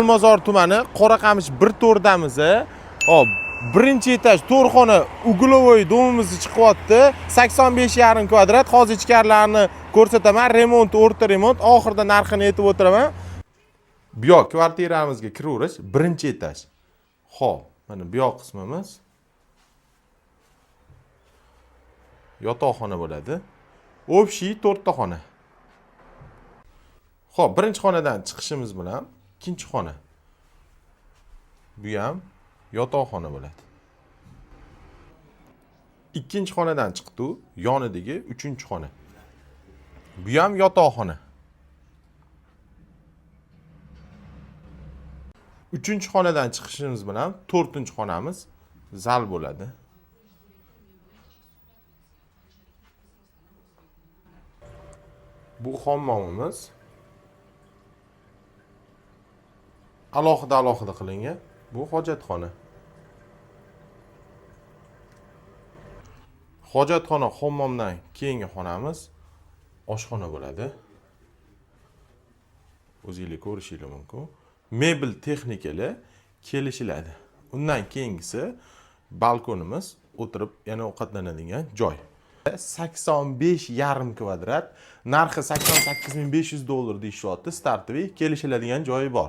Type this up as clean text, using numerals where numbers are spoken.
Chormozor tumani Qoraqamish 1-to'rdamiz. Hop, birinchi etaj to'rxona uglovoy domimiz chiqyapti. 85,5 kvadrat. Hozir ichkarilarni ko'rsataman. Remont, o'rta remont. Oxirida narxini aytib o'tiraman. Bu yoq kvartiramizga kiraverish birinchi etaj. Xo'p, mana bu yoq qismimiz yotoqxona bo'ladi. Общий 4 ta xona. Xo'p, birinchi xonadan chiqishimiz bilan ikkinchi xona. Bu ham yotoqxona bo'ladi. Ikkinchi xonadan chiqdi, yonidagi 3-xona. Bu ham yotoqxona. 3-xonadan chiqishimiz bilan 4-xonamiz zal bo'ladi. Bu hammomimiz alohida qilingan. Bu hojatxona. Hojatxona hammomdan keyingi xonamiz oshxona bo'ladi. O'zingiz ko'rishingiz mumkin. Mebel texnikali kelishiladi. Undan keyingisi balkonimiz, o'tirib yana ovqatlanadigan joy. 85,5 kvadrat, narxi $88,500 deyishyapti. Startviy kelishiladigan joyi bor.